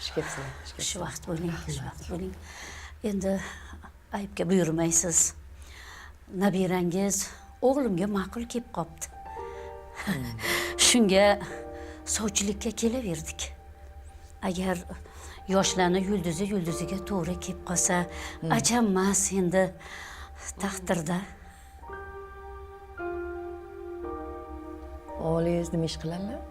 Xushkepsizlar. Xushvaqt bo'ling, xushvaqt bo'ling. Endi aybga buyurmaysiz. Nabirangiz o'g'limga ma'qul kelib qopti. Shunga sovchilikka kelaverdik. Agar yoshlarni yulduziga to'g'ri kelib qolsa, ajamas endi taqdirda. O'g'lingiz nima ish qiladilar?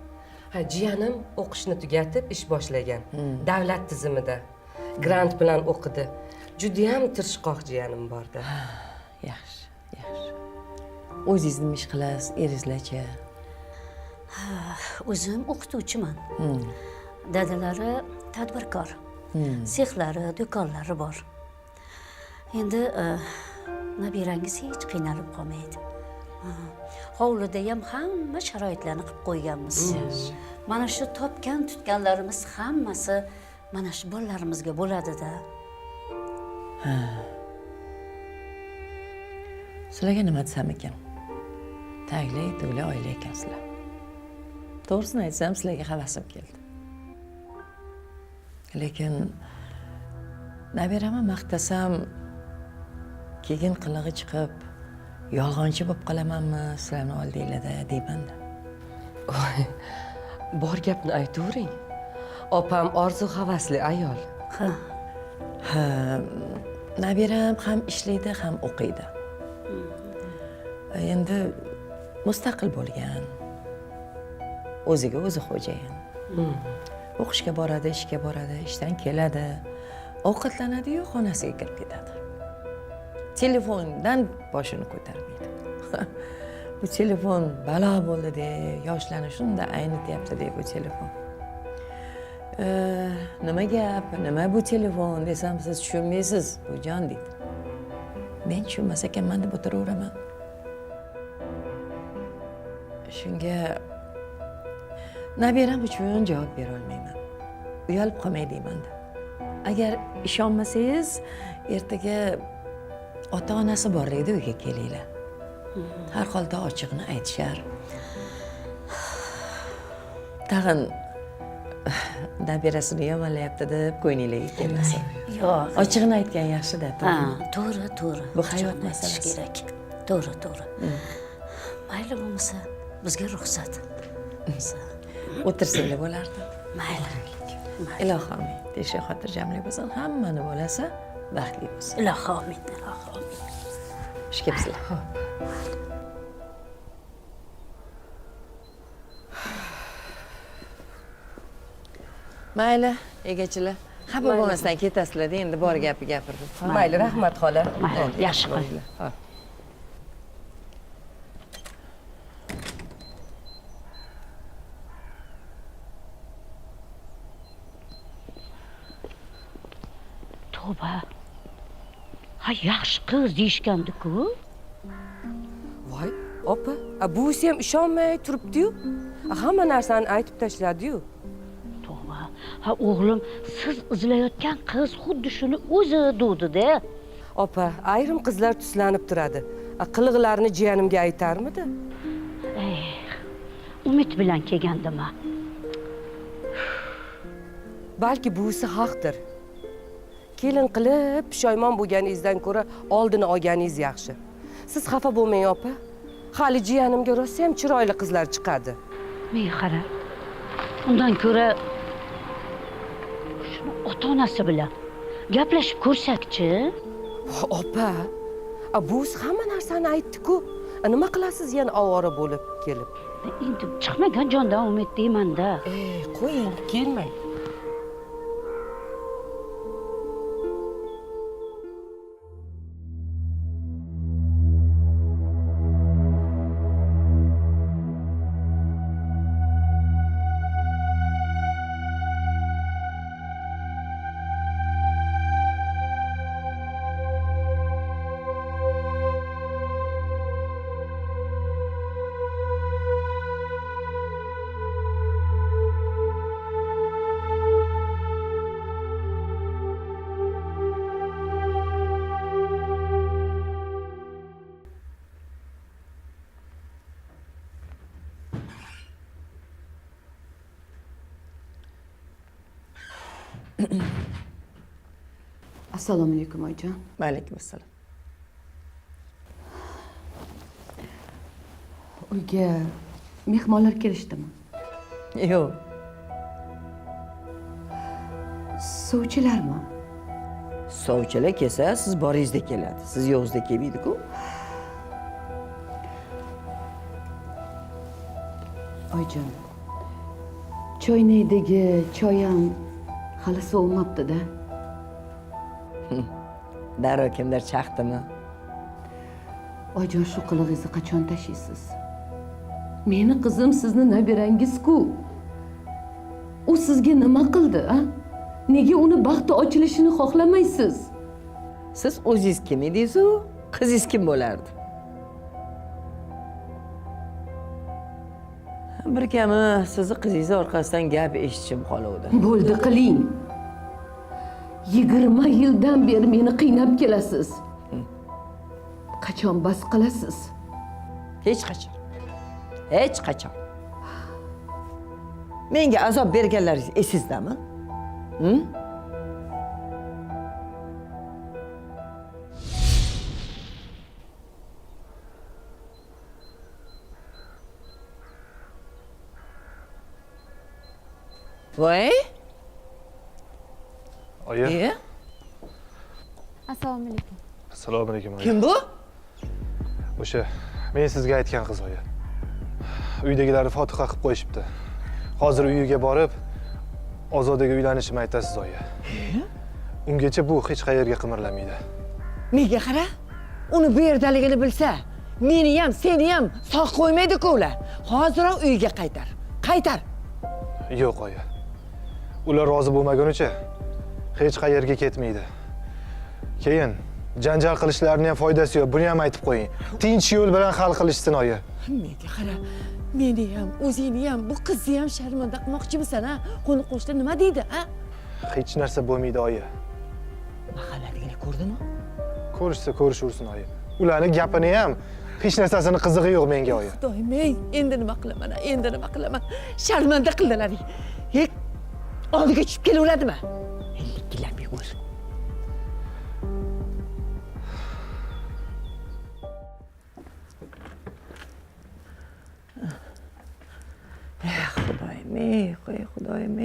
Ha, jiyanim o'qishni tugatib ish boshlagan. Davlat tizimida grant bilan o'qidi. Juda ham tirishqoq jiyanim borda. Yaxshi, yaxshi. O'zingiz nima ish qilasiz? Eringizlarchi? O'zim o'qituvchiman. Dadalari tadbirkor. Sexlari, do'konlari bor. Endi nabirangiz hech qiynalib qolmaydi. Hovlida ham hamma sharoitlarni qilib qo'yganmiz. Mana shu topgan tutganlarimiz hammasi mana shu bolalarimizga bo'ladi-da. Sizlarga nima desam ekan? Tagli oila ekansizlar. To'g'risini aytsam, sizlarga havasim keldi. Lekin nabiramni maqtasam, keyin qilig'i chiqib, yolg'onchi bo'lib qolamanmi sizlarning oldinglarda deyman-da. Bor gapni aytavering. Opam orzu havasli ayol. Ha, nabiram ham ishlaydi, ham o'qiydi. Endi mustaqil bo'lgan. O'ziga o'zi xo'jayin. O'qishga boradi, ishga boradi, ishdan keladi, ovqatlanadi-yu, xonasiga kirib ketadi. Telefondan boshini ko'tarmaydi. Bu telefon balo bo'ldi-de, yoshlarni shunda aynityapti-de bu telefon. Nima gap, nima bu telefon desam, siz tushunmaysiz, bu jon deydi. Men tushunmas ekanman deb o'tiraveraman. Shunga nabiram uchun javob bera olmayman. Uyalib qolmay deyman-da. Agar ishonmasangiz, ertaga ota-onasi borligida uyga kelinglar. Har holda ochiqni aytishar. Tag'in nabirasini yomonlayapti deb ko'nglinglarga kelmasin. Yo'q. Ochiqni aytgan yaxshi-da, to'g'rimi? To'g'ri. Bu hayot masalasi kerak. To'g'ri. Mayli bo'lmasa, bizga ruxsat. O'tirsanglar bo'lardi. Mayli. Ilohim, Tesha xotirjamlik bo'lsin, hammani bo'lasa, baxtli bo'lsin. Ilohim. Xushkepsizlar. Mayli, egachilar. Xafa bo'lmasdan ketasizlar-da, endi bor gapi gapirdim. Mayli, rahmat xola. Mayli, yaxshi qil. Tavba. Ha, yaxshi qiz deyishgandi-ku. Voy, opa, buvisi ham ishonmay turibdi-yu. Hamma narsani aytib tashladi-yu. Tavba. Ha, o'g'lim, siz izlayotgan qiz xuddi shuni o'zi duvdi-da. Opa, ayrim qizlar tuslanib turadi. Qiliqlarini jiyanimga aytarmidi? Umid bilan kelgandim-a. Balki buvisi haqdir. Kelin qilib pushaymon bo'lganingizdan ko'ra oldini olganingiz yaxshi. Siz xafa bo'lmang, opa. Hali jiyanimga rosa ham chiroyli qizlar chiqadi. Men qara. Undan ko'ra shuni ota-onasi bilan gaplashib ko'rsak-chi? Opa, buvisi hamma narsani aytdi-ku. Nima qilasiz yana ovora bo'lib kelib? Endi chiqmagan jondan umid deyman-da. Qo'ying, kelmang. Assalomu alaykum oyijon. Alaykum assalom. Uyga mehmonlar kelishdimi? Yo'q. Sovchilarmi? Sovchilar kelsa, siz boringizda keladi. Siz yo'g'izda kelmaydi-ku. Oyijon, choynaydagi choy ham hali sovmabdi-da. Darrov kimdir chaqdimi? Oyijon, shu qilig'ingizni qachon tashlaysiz? Meni qizim sizni nabirangiz-ku. U sizga nima qildi, a? Nega uni baxti ochilishini xohlamaysiz? Siz o'zingiz kim edingiz-u? Qizingiz kim bo'lardi? Bir kami sizni qizingiz orqasidan gap eshitishim qoluvdi. Bo'ldi, qiling. 20 yildan beri meni qiynab kelasiz. Qachon bas qilasiz? Hech qachon. Hech qachon. Menga azob berganlaringiz esizdami? Voy? Oyi. Assalomu alaykum. Assalomu alaykum oyi. Kim bu? O'sha men sizga aytgan qiz oyi. Uydagilar fotiha qilib qo'yishibdi. Hozir uyiga borib, Ozodaga uylanishimni aytasiz oyi. Ungacha bu hech qayerga qimirlamaydi. Menga qara. Uni bu yerdaligini bilsa, meni ham, seni ham sog' qo'ymaydi-ku ular. Hoziroq uyiga qaytar. Qaytar. Yo'q oyi. Ular rozi bo'lmagunicha hech qayerga ketmaydi. Keyin janjal qilishlarining ham foydasi yo'q. Buni ham aytib qo'ying. Tinch yo'l bilan hal qilishsin oyi. Menga qara. Meni ham, o'zingni ham, bu qizni ham sharmanda qilmoqchimisan, ha? Qo'ni-qo'shni nima deydi, ha? Hech narsa bo'lmaydi oyi. Mahallaligini ko'rdimi? Ko'rishsa ko'rishaversin oyi. Ularning gapini ham hech narsasini qizig'i yo'q menga oyi. Xudoyim, endi nima qilaman, endi nima qilaman? Sharmanda qildilar. Oldiga tushib kelaveradimi? Likillab yugur. Xudoyim,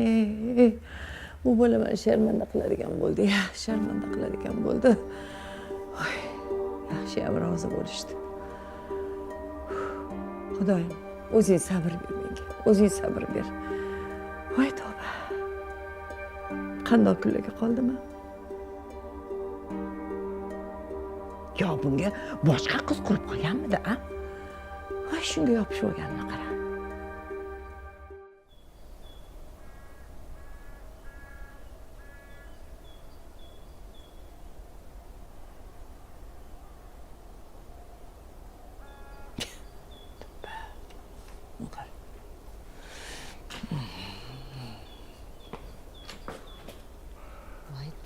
u bola meni sharmanda qiladigan bo'ldi, sharmanda qiladigan bo'ldi. Yaxshi ham rozi bo'lishdi. Xudoyim, o'zing sabr ber menga, o'zing sabr ber. Voy tavba. Qandoq kunlarga qoldimi? Yo, bunga boshqa qiz qurib qolganmidi, a? Voy, shunga yopishib olganini qara.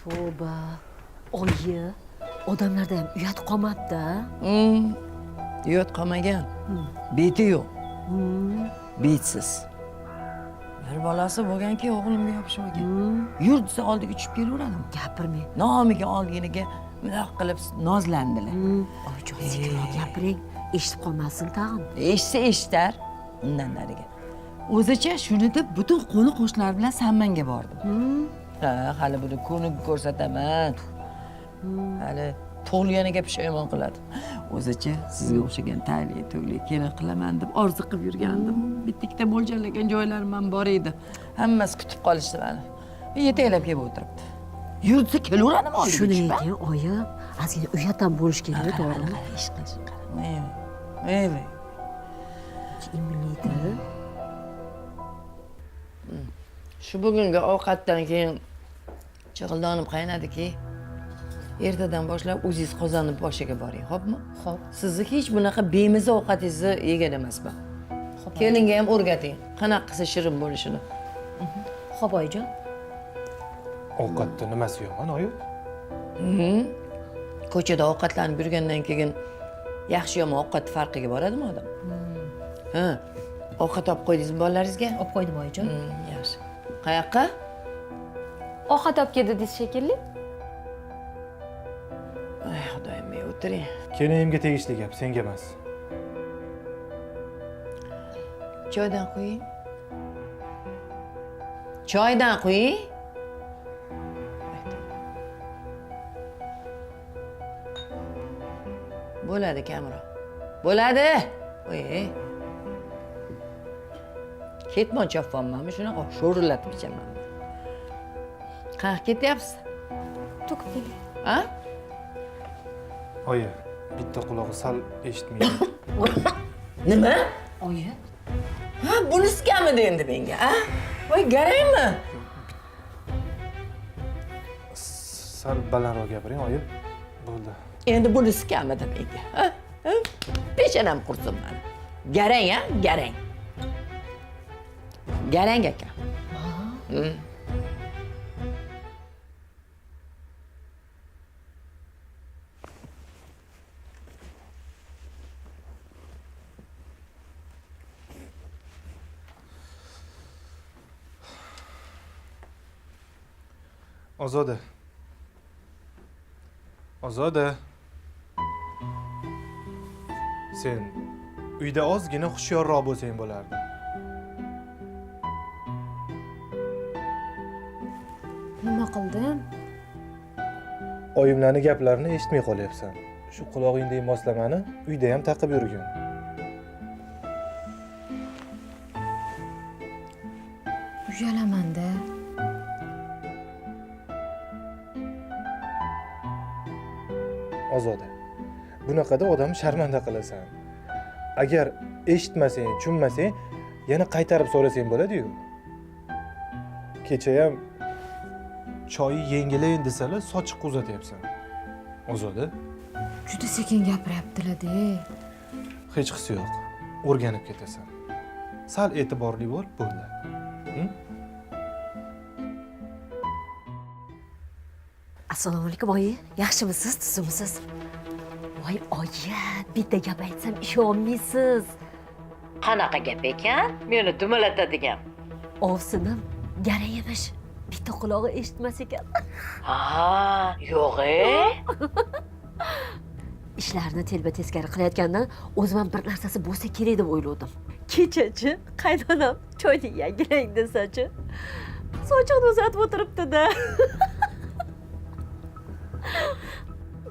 Tavba. Oyi, odamlarda ham uyat qolmabdi. Uyat qolmagan. Beti yo'q. Betsiz. Bir bolasi bo'lganki, o'g'limga yopishib olgan. Yur desa oldiga tushib kelaveradimi? Gapirmang. Nomiga olganiga bunaqa qilib nozlandilar. Oyijon, sekinroq gapiring. Eshitib qolmasin tag'in. Eshitsa eshitar. Undan nariga. O'zicha shuni deb butun qo'ni-qo'shnilar bilan Sammanga bordim. Ha, hali buni ko'nik ko'rsataman. Hali tug'ilganiga pushaymon qiladi. O'zicha sizga o'xshagan tayli, to'yli kelin qilaman deb orzu qilib yurgandim. Bitta-ikkita mo'ljallagan joylarim ham bor edi. Hammasi kutib qolishdi meni. Yetaklab kelib o'tiribdi. Yurtsa kelaveradimi oldiga? Shuni ayting, oyi, ozgina uyat ham bo'lish kerak, to'g'rimi? Ish qilish qara. Mayli. Imliydi. Shu bugungi ovqatdan keyin chig'ildonim qaynadiki, ertadan boshlab o'zingiz qozonni boshiga boring, xo'pmi? Xo'p. Sizni hech bunaqa bemiza ovqatingizni yegan emasman. Kelinga ham o'rgating, qanaqa qilsa shirin bo'lishini. Xo'p, oyijon. Ovqatda nimasi yomon oyi? Ko'chada ovqatlanib yurgandan keyin yaxshi yomon ovqat farqiga boradimi odam? Ha. Ovqat olib qo'ydingizmi bolalaringizga? Olib qo'ydim, oyijon. Yaxshi. Qayoqqa? ovqat olib keldingiz shekilli. Ay xudoyim, ey o'tiring. Kelinimga tegishli gap, senga emas. Choydan qo'ying. Choydan qo'ying. Bo'ladi, Kamron. Bo'ladi. Qo'y. Ketmon chopvanmanmi shunaqa sho'rillatib ichaman. Qayerga ketyapsiz? To'kib keling. Ha? Oyi, bitta qulog'i sal eshitmaydi. Nima? Oyi. Ha, bunisi kamidi endi menga, ha? Voy, garangmi? Sal balandroq gapiring, oyi. Bo'ldi. Endi bunisi kamidi menga, ha? Peshanam qursin mani. Garang, ha? Garang. Garang aka. Ozoda. Ozoda. Sen uyda ozgina hushyorroq bo'lsang bo'lardi. Nima qildim? Oyimlarning gaplarini eshitmay qolyapsan. Shu qulog'ingdagi moslamani uyda ham taqib yurgin. Uyalamanda. Ozoda. Bunaqada odamni sharmanda qilasan. Agar eshitmasang, tushunmasang, yana qaytarib so'rasang bo'ladi-yu. Kecha ham choyi yengilayin desalar, sochiq uzatyapsan. Ozoda, Juda sekin gapiryaptilar-da. hech qisi yo'q. O'rganib ketasan. Sal e'tiborli bo'l, bo'ldi. Assalomu alaykum oyi, yaxshimisiz, tuzimisiz? Voy oyi, bitta gap aytsam ishonmaysiz. Qanaqa gap ekan? Meni dumalatadigan. Ovsinim garang emish. Bitta qulog'i eshitmas ekan. Ha, yo'q-e. Ishlarni telba teskari qilayotgandan o'zim ham bir narsasi bo'lsa kerak deb o'yladim. Kechachi qaynonam choyni yangilang desachi, sochiqni uzatib o'tiribdi-da.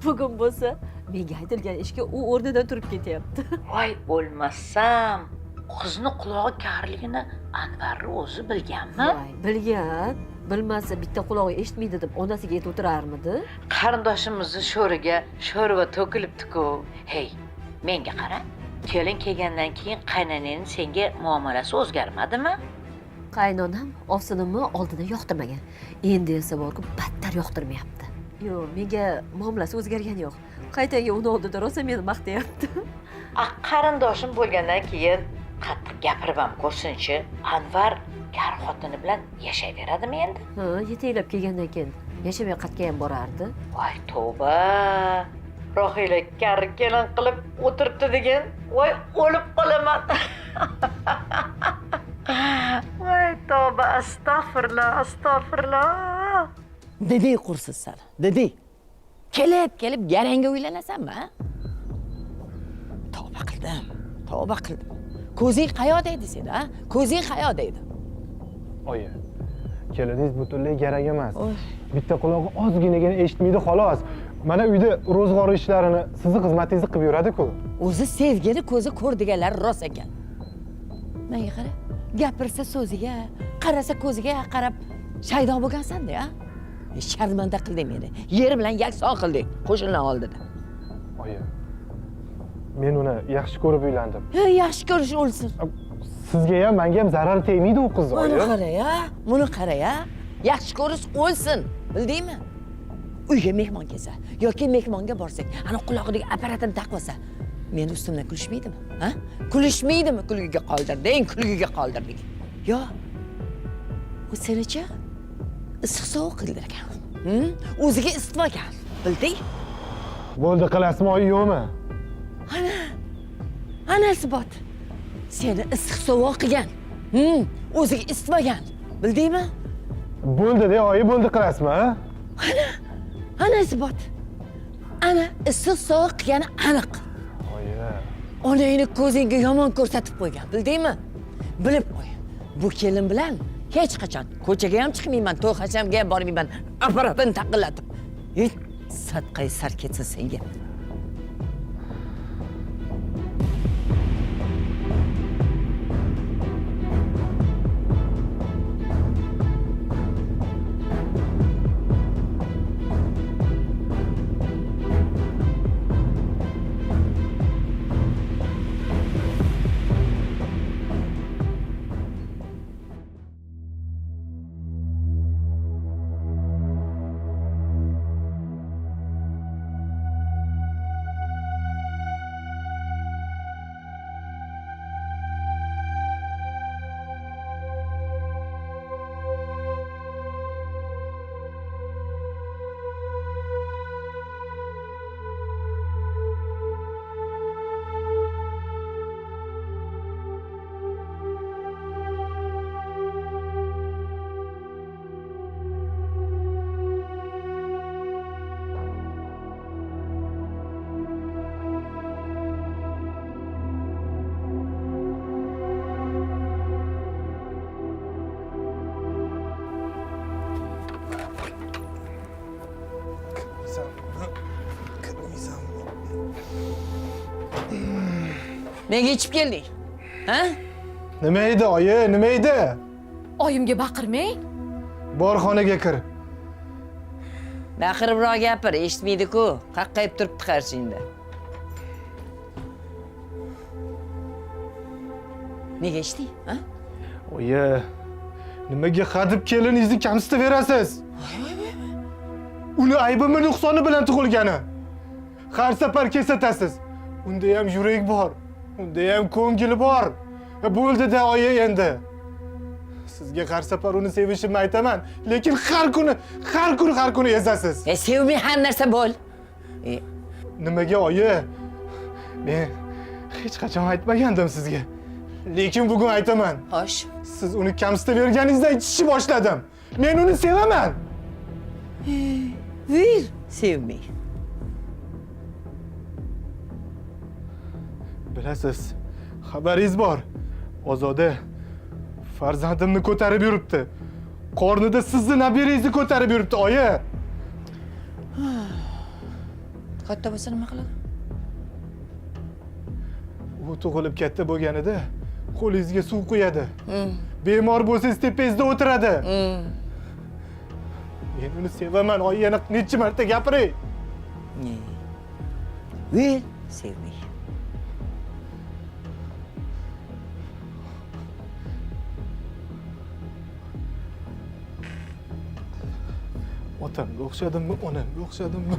Bugun bo'lsa menga aytilgan ishga u o'rnidan turib ketyapti. Voy o'lmasam, qizni qulog'i karligini Anvarni o'zi bilganmi? Voy, bilgan. Bilmasa bitta qulog'i eshitmaydi deb onasiga aytib o'tirarmidi? Qarindoshimizni sho'riga sho'rva to'kilibdi-ku. Hey, menga qara. Kelin kelgandan keyin qaynonangning senga muomalasi o'zgarmadimi? Qaynonam ovsinimni oldindan yoqtirmagan. Endi esa borku battar yoqtirmayapti. Yo'q, menga muomalasi o'zgargani yo'q. Qaytaga uni oldida rosa meni maqtayapti. Qarindoshim bo'lgandan keyin qattiq gapirib ham ko'rsinchi. Anvar kar xotini bilan yashayveradimi endi? Ha, yetaklab kelgandan keyin yashamay qayerga ham borardi. Voy tavba. Rohila kar kelin qilib o'tiribdi degan. Voy o'lib qolaman. Voy tavba, astag'firullah, astag'firullah. Diding qursiz san. Diding. Kelib garangga uylanasanmi, ha? Tavba qildim. Tavba qildim. Ko'zing qayoqda edi sen, ha? Ko'zing qayoqda edi? Oyi, keliningiz butunlay garang emas. Bitta qulog'i ozginagina eshitmaydi xolos. Mana uyda ro'zg'or ishlarini sizni xizmatingizni qilib yuradi-ku. O'zi sevgini ko'zi ko'r deganlar rost ekan. Menga qara. Gapirsa so'ziga, qarasa ko'ziga qarab shaydo bo'lgansan-da, ha? Sharmanda qilding meni. Yer bilan yakson qilding qo'shnilar oldida. Oyi, men uni yaxshi ko'rib uylandim. Yaxshi ko'rish o'lsin. Sizga ham, menga ham zarar tegmaydi u qiz, oyi. Buni qara-ya, buni qara-ya. Yaxshi ko'rish o'lsin, bildingmi? Uyga mehmon kelsa yoki mehmonga borsak, ana qulog'idagi apparatini taqib olsa, meni ustimdan kulishmaydimi? Ha? Kulishmaydimi? Kulgiga qoldirding, kulgiga qoldirding. Yo. U senichi issiq sovuq qildirgan. O'ziga isitmagan, bilding? Bo'ldi, qilasizmi oyi, yo'qmi? Ana isbot. Seni issiq sovuq qilgan. O'ziga isitmagan, bildingmi? Bo'ldi-da, oyi, bo'ldi qilasizmi, ha? Ana isbot. Ana issiq sovuq qilgani aniq. Oyi. Onangni ko'zingga yomon ko'rsatib qo'ygan, bildingmi? Bilib qo'y. Bu kelin bilan hech qachon ko'chaga ham chiqmayman, to'y hashamga ham bormayman. Apparatini taqillatib. Sadqay sar ketsin senga. Menga ichib kelding. Ha? Nima edi, oyi, nima edi? Oyimga baqirmang. Bor xonaga kir. Baqiribroq gapir, eshitmaydi-ku. Qaqqayib turibdi qarshingda. Nega ichding, ha? Oyi, nimaga hadib keliningizni kamsitaverasiz? Uni aybimi nuqsoni bilan tug'ilgani. Har safar kesatasiz. Unda ham yurak bor. Unda ham ko'ngil bor. Bo'ldi-da, oyi endi. Sizga har safar uni sevishimni aytaman, lekin har kuni ezasiz. Sevmay har narsa bo'l. Nimaga, oyi? Men hech qachon aytmagandim sizga. Lekin bugun aytaman. Xo'sh. Siz uni kamsitaverganingizdan ichishni boshladim. Men uni sevaman. Vir, sevmay. Bilasiz, xabaringiz bor. Ozoda farzandimni ko'tarib yuribdi. Qornida sizni nabirangizni ko'tarib yuribdi, oyi. Katta bo'lsa nima qiladi? U tug'ilib katta bo'lganida qo'lingizga suv quyadi. Bemor bo'lsangiz tepangizda o'tiradi. Men uni sevaman, oyi, yana necha marta gapiray. Vir, sevmay. Otamga o'xshadimmi, onamga o'xshadimmi?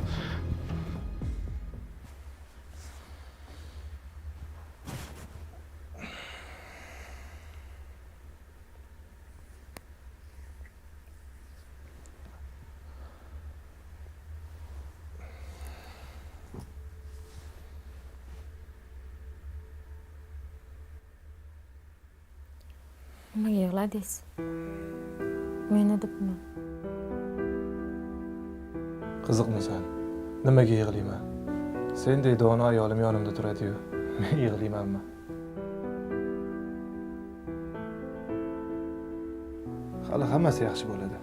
Nimaga yig'ladingiz? Meni debmi? Qiziqmisan? Nimaga yig'layman? Sendek dono ayolim yonimda turadi-yu. Men yig'laymanmi? Hali hammasi yaxshi bo'ladi.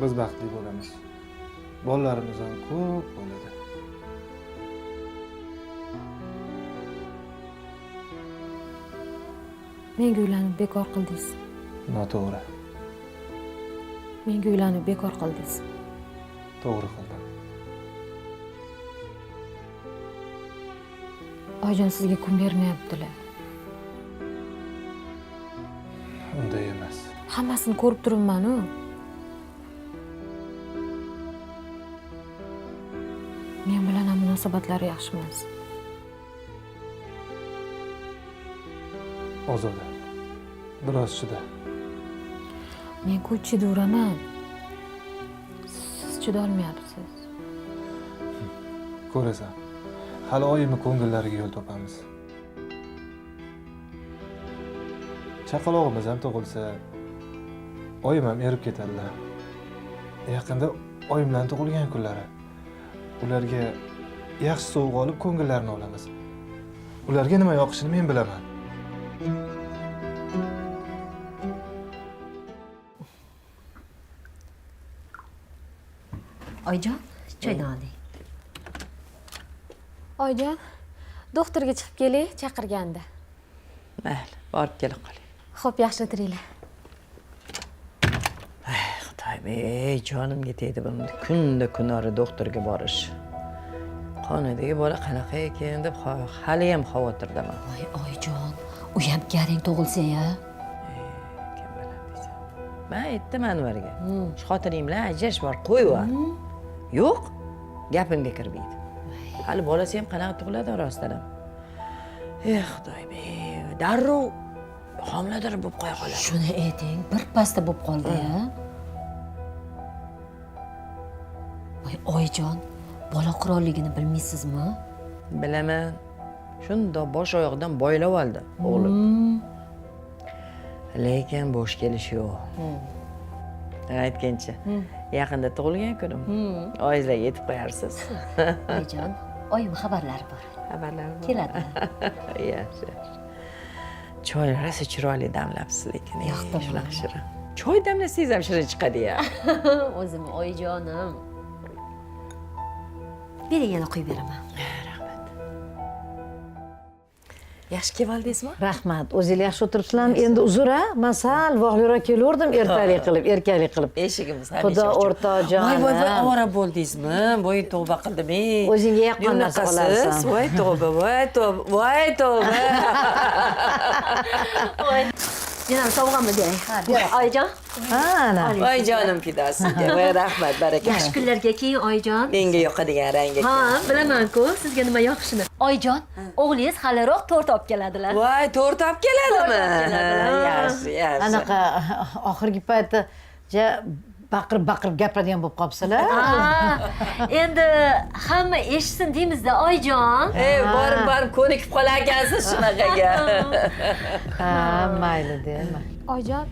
Biz baxtli bo'lamiz. Bolalarimiz ham ko'p bo'ladi. Menga uylanib bekor qildingiz. Noto'g'ri. Menga uylanib bekor qildingiz. To'g'ri qildim. Oyijon sizga kun bermayaptilar. Unday emas. Hammasini ko'rib turibman-ku. Men bilan ham munosabatlari yaxshi emas. Ozoda. Biroz chida. Men chidaveraman. Siz chidolmayapsiz. Ko'rasan. Hali oyimni ko'ngillariga yo'l topamiz. Chaqalog'imiz ham tug'ilsa, oyim ham erib ketadilar. Yaqinda oyimlarning tug'ilgan kunlari. Ularga yaxshi sovg'a olib ko'ngillarini olamiz. Ularga nima yoqishini men bilaman. Oyijon, choydan oling. Oyijon, doktorga chiqib keling, chaqirgandi. Mayli, borib kela qoling. Xo'p, yaxshi o'tiringlar. Xudoyim, ey jonimga tegdi buni. Kunda kunora doktorga borish. Qonidagi bola qanaqa ekan deb hali ham xavotirdaman. Voy oyijon, u ham garing tug'ilsa-ya. Kim biladi deysan. Men aytdim Anvarga. Xotining bilan ajrash bor, qo'yva. Yo'q, gapimga kirmaydi. Hali bolasi ham qanaqa tug'iladi rostdan ham. Xudoyim, darrov homilador bo'lib qo'ya qoladi. Shuni ayting, birpasda bo'lib qoldi-ya. Voy oyijon, bola qurolligini bilmaysizmi? Bilaman. Shundoq bosh oyoqdan boylab oldi o'g'lim. Lekin bo'sh kelish yo'q. Aytgancha, yaqinda tug'ilgan kunim. Oyizlarga yetib qo'yarsiz. Oyijon, oyim xabarlari bor. Xabarlar bor. Keladi. Yaxshi. Choy rosa chiroyli damlabsiz lekin. Yoqdim. Shunaqa shirin. Choy damlasangiz ham shirin chiqadi-ya. O'zim oyijonim. Bering, yana quyib beraman. Yaxshi keldingizmi? Rahmat. O'zingiz yaxshi o'tiribsizlarmi? Endi uzr-a? Men sal voqliroq kelgandim, erkalik qilib. Eshigimiz hamisha Xudo ochiq. o'rtoqjonim. Voy, ovora bo'ldingizmi? Voy, tavba qildim. O'zingga yoqqan narsa olarsan. Voy, tavba, voy, tavba. Yana sovg'amni bering. Oyijon. Ana. Voy, jonim fidosiga. Voy, rahmat, baraka. Yaxshi kunlarga keyin oyijon. Menga yoqadigan rangi. Ha, bilaman-ku, sizga nima yoqishini. Oyijon, o'g'lingiz haliroq to'rt olib keladilar. Voy, to'rt olib keladimi? keladimi? Yaxshi. Anaqa oxirgi paytda baqirib gapiradigan bo'lib qolibsizlar. Endi hamma eshitsin deymiz-da, oyijon. Borib ko'nikib qolarkansiz shunaqaga. Ha, mayli deyman. Oyijon,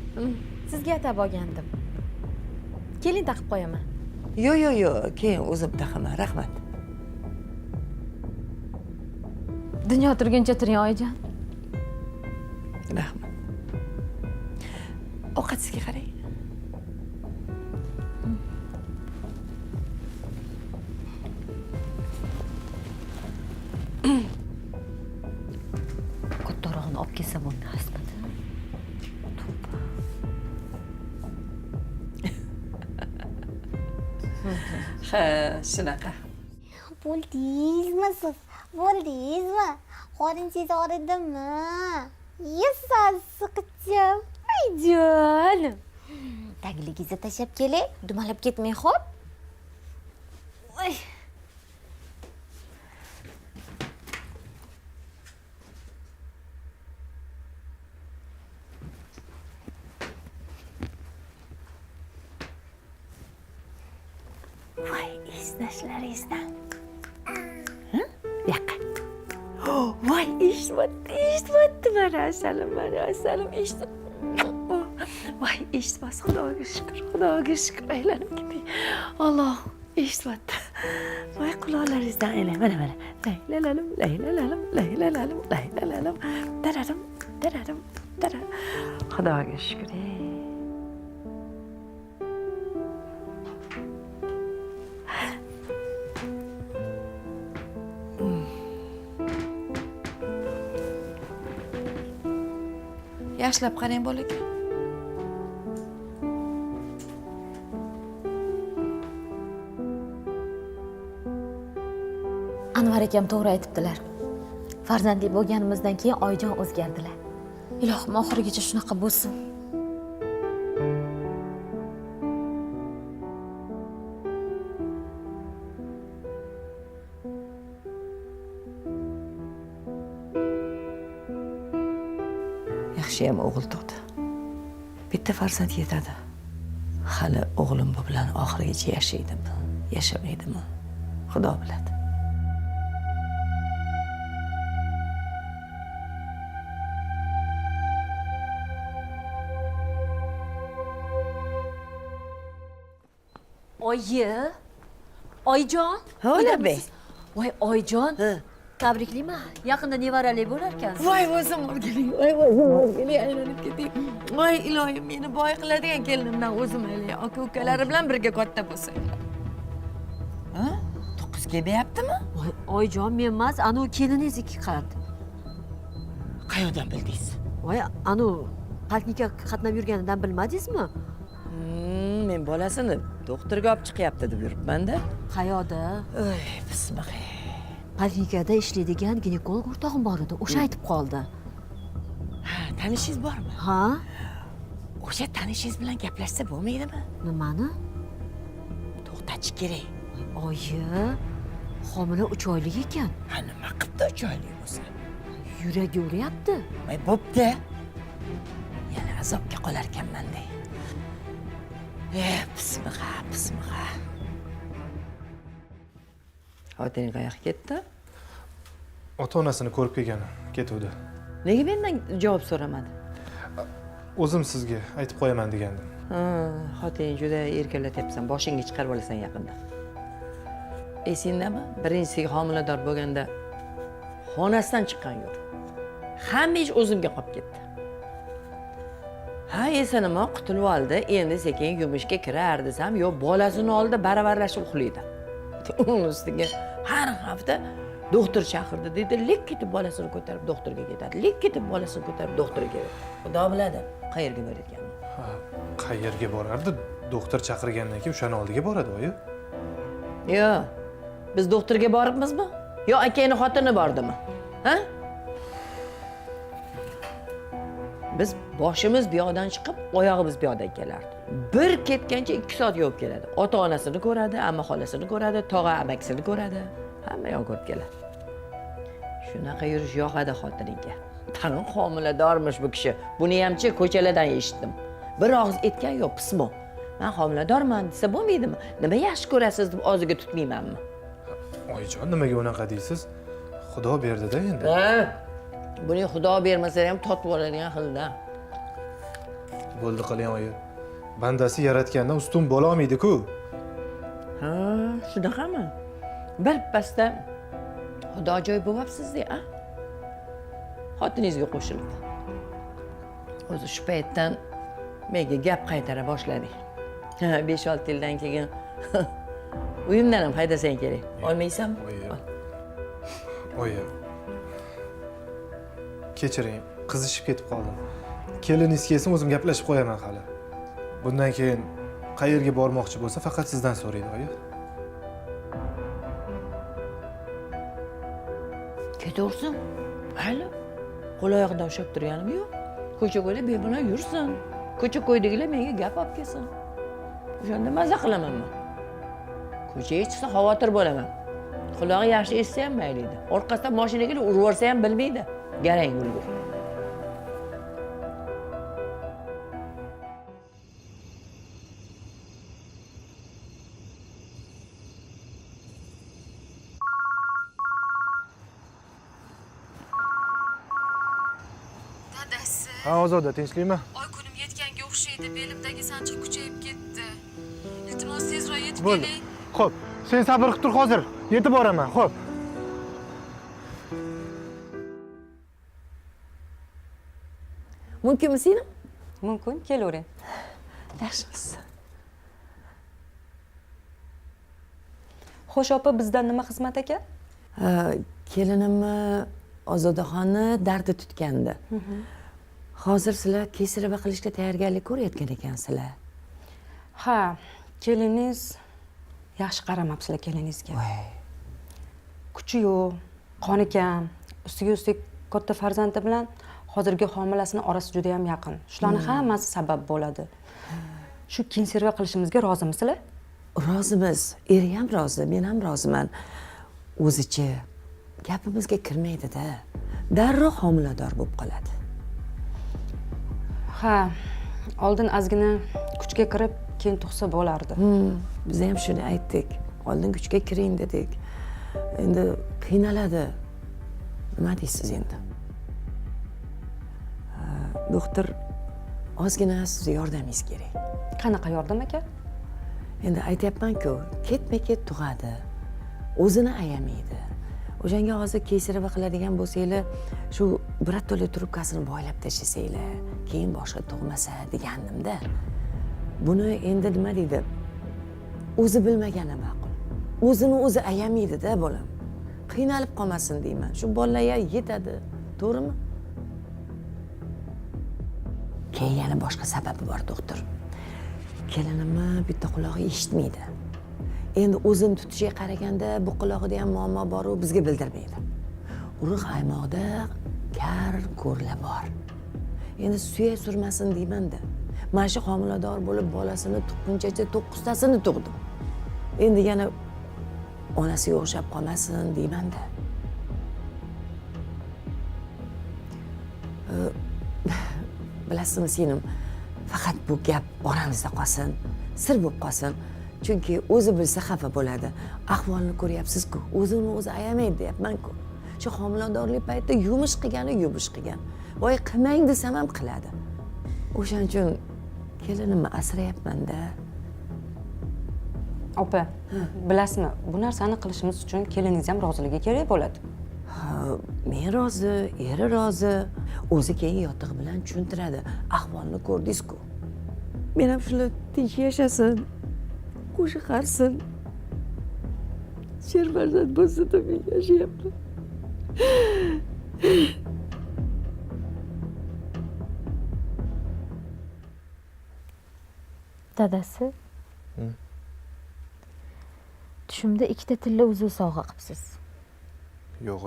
sizga atab olgandim. Keling, taqib qo'yaman. Yo'q, keyin o'zim taqaman. Rahmat. Dunyo turguncha turing, oyijon. Rahmat. Ovqat sizga qarang. Kattarog'ini olib kelsa bo'lmasmidi? Ha, shunaqa. Bo'ldingizmi siz? Bo'ldingizmi? Qoringiz og'ridimi? Yesasiz qichim. Ay jonim. Tagligingizni tashlab keling, dumalab ketmang, xo'p? Voy. Voy, eslashlaringizdan. Bu yoqqa. Voy, eshitibdi. Mana asalim eshitib. Voy, eshitmas, Xudoga shukr, aylanib ketding. Alloh, eshitibdi. Voy, quloqlaringizdan aylang, mana. Laylalim. Daradim. Xudoga shukr. Yaxshilab qarang bolaka. Anvar akam to'g'ri aytibdilar. Farzandli bo'lganimizdan keyin oyijon o'zgardilar. Ilohim oxirigacha shunaqa bo'lsin. Yaxshiyam o'g'il tug'di. Bitta farzand yetadi. Hali o'g'lim bu bilan oxirigacha yashaydimi, yashamaydimi? Xudo biladi. Oyi, oyijon. Hola be. Voy oyijon. Tabriklayman. Yaqinda nevarali bo'lar ekansiz. Voy o'zim o'rgiling, voy o'zim o'rgiling, aylanib ketay. Voy iloyim, meni boy qiladigan kelinimdan o'zim aylay. Aka ukalari bilan birga katta bo'lsanglar. Ha? 9 ga deyaptimi? Voy oyijon, men emas, anu keliningizniki qat. Qayoqdan bildingiz? Voy anu polknika qatnab yurganidan bilmadingizmi? Men bolasini doktorga olib chiqyapti deb yuribman-da. Qayoqda? Oy, bismillah. Polklikada ishlaydigan ginekolog o'rtog'im bor edi. O'sha aytib qoldi. Ha, tanishingiz bormi? Ha? O'sha tanishingiz bilan gaplashsa bo'lmaydimi? Nimani? To'xtatish kerak. Oyi, homila 3 oylik ekan. Ha, nima qilibdi 3 oylik bo'lsa? Yuragi uryapti. Voy, bo'pti. Yana azobga qolar ekanman-da. Bismillah, bismillah. Xotining qayoqqa ketdi? Ota-onasini ko'rib kelgan, ketuvdi. Nega mendan javob so'ramadi? O'zim sizga aytib qo'yaman degandim. Ha, xotining juda erkalatyapsan, boshingga chiqarib olasan yaqinda. Esingdami? Birinchisiga homilador bo'lganda xonasidan chiqqan yo'q. Hamma ish o'zimga qolib ketdi. Ha, esa nima, qutulib oldi, endi sekin yumushga kirar desam, yo'q, bolasini oldida baravarlashib uxlaydi. Uning ustiga har hafta doktor chaqirdi deydi, lek ketib bolasini ko'tarib doktorga ketadi. Lek ketib bolasini ko'tarib doktorga ketadi. Xudo biladi, qayerga borayotganini. Ha, qayerga borardi? Doktor chaqirgandan keyin o'shani oldiga boradi, oyi. Yo'q. Biz doktorga boribmizmi? Yo akangning xotini bordimi? Ha? Biz boshimiz bu yoqdan chiqib, oyog'imiz bu yoqdan kelardi. Bir ketgancha 2 soat yurib keladi. Ota-onasini ko'radi, amma xolasini ko'radi, tog'a amakisini ko'radi. Hamma yoq ko'rib keladi. Shunaqa yurish yoqadi xotiningga. Tag'in homiladormish bu kishi. Buni hamchi ko'chalardan eshitdim. Bir og'iz aytgan yo'q, pismo. Men homiladorman desa bo'lmaydimi? Nima yaxshi ko'rasiz deb og'ziga tutmaymanmi? Oyijon, nimaga unaqa deysiz? Xudo berdi-da endi. Ha? Buning xudo bermasa ham totib oladigan xilda. Bo'ldi qiling, oyi. Bandasi yaratgandan ustun bo'la olmaydi-ku. Ha, shunaqami? Bir pasda xudo joy bo'lyapsiz-da, a? Xotiningizga qo'shilib. O'zi shu paytdan menga gap qaytara boshladi. 5-6 yildan keyin uyimdan ham haydasang kerak. Olmaysanmi? Oyi. Kechiring, qizishib ketib qoldim. Keliningiz kelsin, o'zim gaplashib qo'yaman hali. Bundan keyin qayerga bormoqchi bo'lsa, faqat sizdan so'raydi, oyi. Ketaversin. Mayli. Qo'l oyoqdan ushlab turganim yo'q. Ko'cha-ko'yda bemalol yursin. Ko'cha-ko'ydagilar menga gap olib kelsin. O'shanda maza qilamanman. Ko'chaga chiqsa xavotir bo'laman. Qulog'i yaxshi eshitsa ham mayli edi. Orqasidan mashinaga urib yuborsa ham bilmaydi. Garang bo'lgur. Dadasi, Ha, Ozoda, tinchlikmi? oy kunim yetganga o'xshaydi. Belimdagi sanchiq kuchayib ketdi. Iltimos tezroq yetib Bo'ldi. keling. Xo'p, sen sabr qilib tur hozir. Yetib boraman, xo'p. Mumkinmi seni? Mumkin, kelavering. Yaxshimisiz? Xo'sh, opa, bizdan nima xizmat ekan? Kelinimni Ozodaxonni dardi tutgandi. Hozir sizlar kesirova qilishga tayyorgarlik ko'rayotgan ekansizlar. Ha, keliningiz yaxshi qaramabsizlar keliningizga. Kuchi yo'q, qoni kam, ustiga ustik katta farzandi bilan hozirgi homilasini orasi juda ham yaqin. Shularning hammasi sabab bo'ladi. Shu konserva qilishimizga rozimisizlar? Rozimiz, eri ham rozi, men ham roziman. O'zichi gapimizga kirmaydi-da. Darrov homilador bo'lib qoladi. Ha, oldin ozgina kuchga kirib, keyin tug'sa bo'lardi. Biz ham shuni aytdik. Oldin kuchga kiring dedik. Endi qiynaladi. Nima deysiz endi? Doktor, ozgina siz yordamingiz kerak. Qanaqa yordam aka? endi aytyapman-ku, ketma-ket tug'adi. O'zini ayamaydi. O'shanga hozir kesirova qiladigan bo'lsanglar, shu birato'la trubkasini boylab tashlasanglar, keyin boshqa tug'masa degandim-da. Buni endi nima deydi? O'zi bilmagani ma'qul. O'zini o'zi ayamaydi-da bolam. Qiynalib qolmasin deyman. Shu bolalar yetadi, to'g'rimi? Keyin yana boshqa sababi bor, doktor. Kelinimni bitta qulog'i eshitmaydi. Endi o'zini tutishiga qaraganda bu qulog'ida ham muammo bor-u bizga bildirmaydi. Urug' aymog'ida kar ko'rlar bor. Endi suyak surmasin deyman-da. Mana shu homilador bo'lib bolasini tuqquncha 9 tasini tug'dim. Endi yana onasiga o'xshab qolmasin deyman-da. Bilasizmi, singlim, faqat bu gap oramizda qolsin, sir bo'lib qolsin. Chunki o'zi bilsa xafa bo'ladi. Ahvolni ko'ryapsiz-ku, o'zini o'zi ayamaydi deyapman-ku. Shu homiladorlik paytida yumush qilgan. Voy qilmang desam ham qiladi. O'shaning uchun kelinimni asrayapman-da. Opa, bilasizmi, bu narsani qilishimiz uchun keliningiz ham roziligi kerak bo'ladi. Men rozi, eri rozi. O'zi keyin yotig'i bilan tushuntiradi. Ahvolni ko'rdingiz-ku. Men ham shular tinch yashasin, qo'shi qarsin. Sherfarzand bo'lsa deb yashayapman. Dadasi. Tushimda ikkita tilla uzuv sovg'a qilibsiz. Yo'q,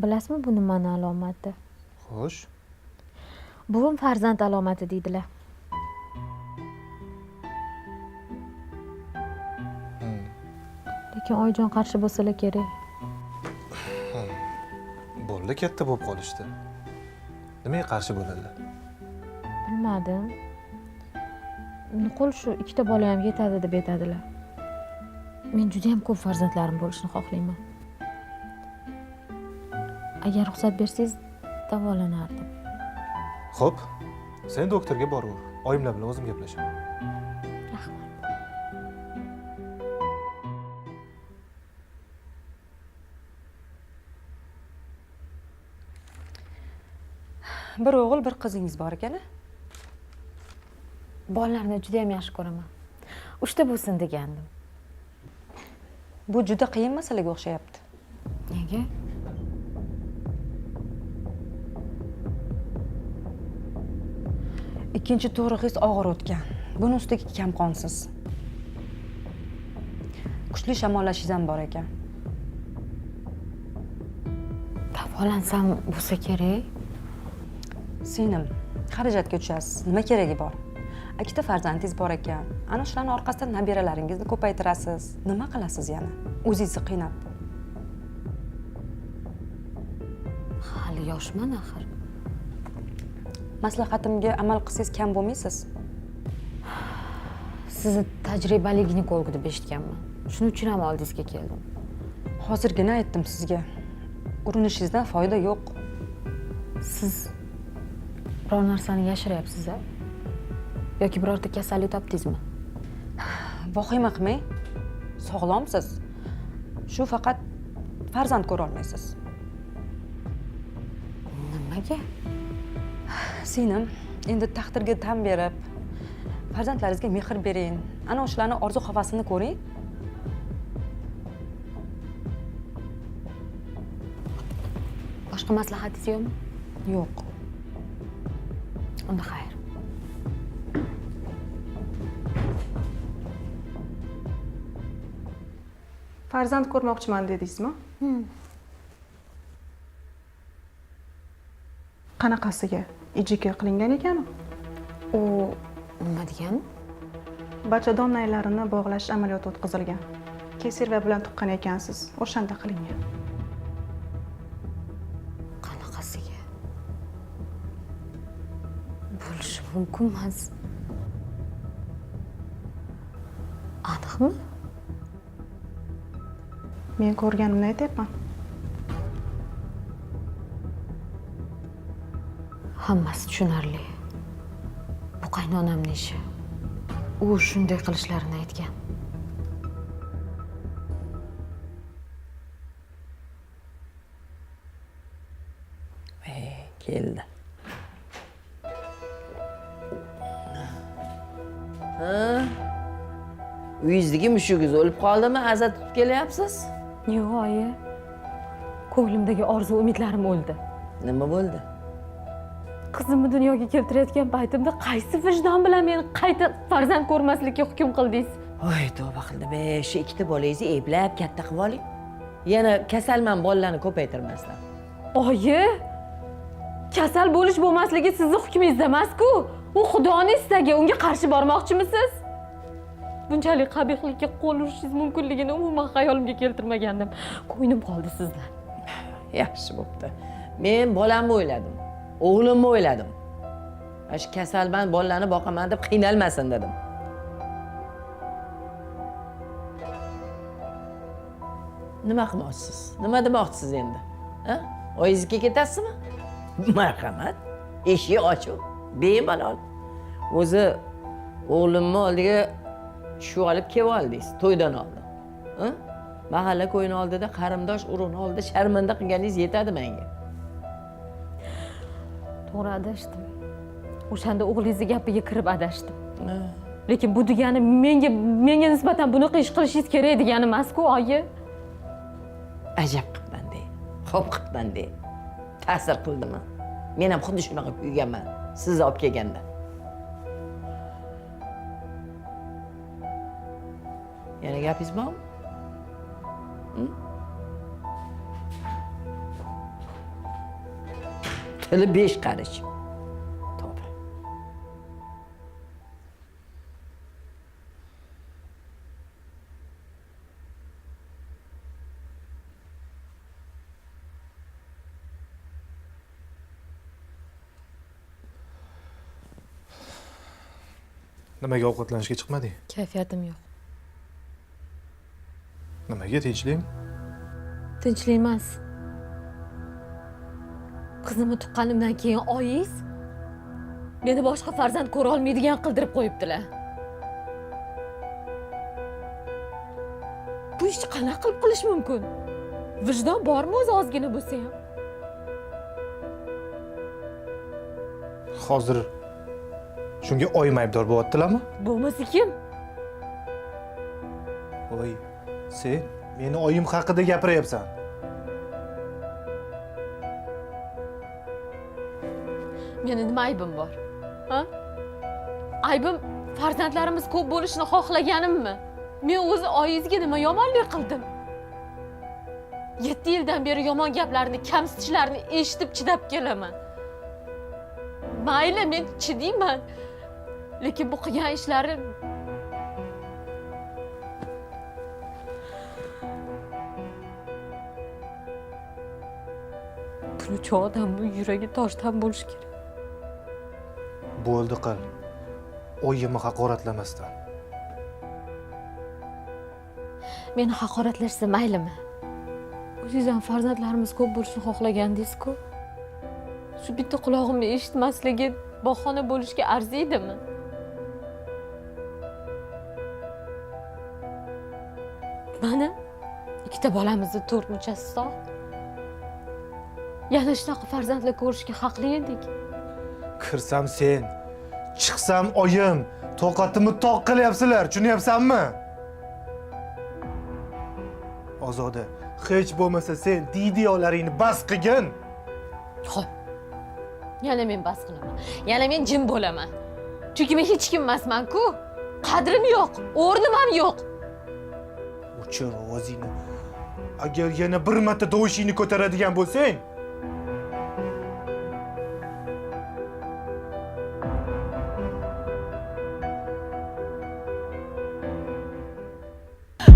Bilasizmi, bu nimani alomati? xo'sh. Buvim farzand alomati deydilar. Lekin oyijon qarshi bo'lsalar kerak. Bo'ldi, katta bo'lib qolishdi. Nimaga qarshi bo'ladilar? Bilmadim. Nuqul shu ikkita bola ham yetadi deb aytadilar. Men juda ham ko'p farzandlarim bo'lishini xohlayman. Agar ruxsat bersangiz, davolanardim. Xo'p, sen doktorga boraver. Oyimlar bilan o'zim gaplashaman. Rahmat. Bir o'g'il, bir qizingiz bor ekan-a? Bolalarni juda ham yaxshi ko'raman. 3ta bo'lsin degandim. Bu juda qiyin masalaga o'xshayapti. Nega? Ikkinchi tug'ruqingiz og'ir o'tgan. Buni ustiga kamqonsiz. Kuchli shamollashingiz ham bor ekan. Davolansam bo'lsa kerak. Singlim, xarajatga tushasiz. Nima keragi bor? Ikkita farzandingiz bor ekan. Ana shularning orqasidan nabiralaringizni ko'paytirasiz. Nima qilasiz yana? O'zingizni qiynab. Hali yoshman axir. Maslahatimga amal qilsangiz kam bo'lmaysiz. Sizni tajribali ginekolog deb eshitganman. Shuning uchun ham oldingizga keldim. Hozirgina aytdim sizga. Urinishingizdan foyda yo'q. Siz biror narsani yashiryapsiz-a? Yoki birorta kasallik topdingizmi? Vahima qilmang. Sog'lomsiz. Shu faqat farzand ko'ra olmaysiz. Nimaga? Singlim, endi taqdirga tan berib, farzandlaringizga mehr bering. Ana o'shalarning orzu-havasini ko'ring. Boshqa maslahatingiz yo'qmi? Yo'q. Unda xayr. Farzand ko'rmoqchiman dedingizmi? Qanaqasiga? Ijika qilingan ekan? U nima degani? Bachadon naylarini bog'lash amaliyoti o'tkazilgan. Kesirva bilan tuqqan ekansiz. O'shanda qilingan. Qanaqasiga? Bo'lishi mumkin emas. Aniqmi? Men ko'rganimni aytyapman. Hammasi tushunarli. Bu qaynonamning ishi. u shunday qilishlarini aytgan. Keldi. Ha? Uyingizdagi mushugingiz o'lib qoldimi? Aza tutib kelyapsiz? Yo'q, oyi. Ko'nglimdagi orzu umidlarim o'ldi. Nima bo'ldi? Qizimni dunyoga keltirayotgan paytimda qaysi vijdon bilan meni qayta farzand ko'rmaslikka hukm qildingiz? Voy, tavba qildim. Shu ikkita bolangizni eplab katta qilib oling. Yana kasalman bolalarni ko'paytirmasdan. Oyi, kasal bo'lish bo'lmasligi sizning hukmingizda emas-ku. U Xudoning istagi, unga qarshi bormoqchimisiz? Bunchalik qabihlikka qo'l urishingiz mumkinligini umuman xayolimga keltirmagandim. Ko'nglim qoldi sizdan. Yaxshi bo'pti. Men bolamni o'yladim. O'g'limni o'yladim. Shu kasalman bolalarni boqaman deb qiynalmasin dedim. Nima qilmoqchisiz? Nima demoqchisiz endi? Ha? Oyingizga ketasizmi? Marhamat. Eshik ochiq, bemalol. O'zi o'g'limni oldiga shu olib kelib oldingiz, to'ydan oldin. Ha? Mahalla ko'yini oldida qarindosh urug'ni oldida sharmanda qilganingiz yetadi menga. To'g'ri adashdim. O'shanda o'g'lingizning gapiga kirib adashdim. Lekin bu degani menga nisbatan bunaqa ish qilishingiz kerak degani emas-ku, oyi. Ajab qilibman de. Xo'p qilibman de. Ta'sir qildimi? Men ham xuddi shunaqa kuyganman. Sizni olib kelganda. Yana gapingiz bormi? Tili 5 qarich. To'g'ri. Nimaga ovqatlanishga chiqmading? Kayfiyatim yo'q. Nimaga tinchlikmi? Tinchlik emas. Qizimni tuqqanimdan keyin oyingiz meni boshqa farzand ko'ra olmaydigan qildirib qo'yibdilar. Bu ishni qanaqa qilib qilish mumkin? Vijdon bormi o'zi ozgina bo'lsa ham? Hozir shunga oyim aybdor bo'lyaptilarmi? Bo'lmasa kim? Voy, sen meni oyim haqida gapiryapsan. Meni nima aybim bor? Ha? Aybim farzandlarimiz ko'p bo'lishini xohlaganimmi? Men o'zi oyingizga nima yomonlik qildim? 7 yildan beri yomon gaplarni, kamsitishlarni eshitib chidab kelaman. Mayli, men chidayman. Lekin bu qilgan ishlarim Buncha odamning yuragi toshdan bo'lishi kerak. Bo'ldi qil. Oyimni haqoratlamasdan. Meni haqoratlashsa maylimi? O'zingiz ham farzandlarimiz ko'p bo'lishini xohlagandingiz-ku. Shu bitta qulog'imni eshitmasligi bahona bo'lishga arziydimi? Mana ikkita bolamizni 4 muchasi sog'. Yana shunaqa farzandlar ko'rishga haqli edik. Kirsam sen, chiqsam oyim, toqatimni toq qilyapsizlar, tushunyapsanmi? Ozoda, hech bo'lmasa sen diydiyolaringni bas qilgin. Xo'p. Yana men bas qilaman. Yana men jim bo'laman. Chunki men hech kim emasman-ku. Qadrim yo'q, o'rnim ham yo'q. O'chir ovozingni. Agar yana bir marta tovushingni ko'taradigan bo'lsang,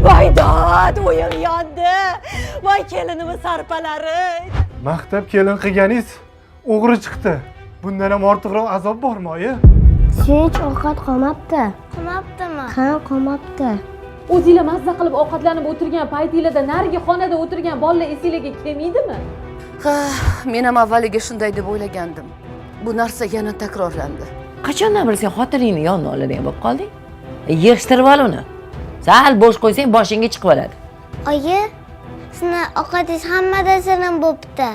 Voy dod, o'yim yondi. Voy kelinimi sarpalari. maktab kelin qilganingiz o'g'ri chiqdi. Bundan ham ortiqroq azob bormi, oyi? Hech ovqat qolmabdi. Qolmabdimi? Ha, qolmabdi. O'zinglar mazza qilib ovqatlanib o'tirgan paytinglarda narigi xonada o'tirgan bolalar esinglarga kelmaydimi? Ha, men ham avvaliga shunday deb o'ylagandim. Bu narsa yana takrorlandi. Qachondan bilsang xotiningni yonida oladigan bo'lib qolding? Yig'ishtirib ol uni. Sal bo'sh qo'ysang boshingga chiqib oladi. Oyi, sizning ovqatingiz hammada shirin bo'pti.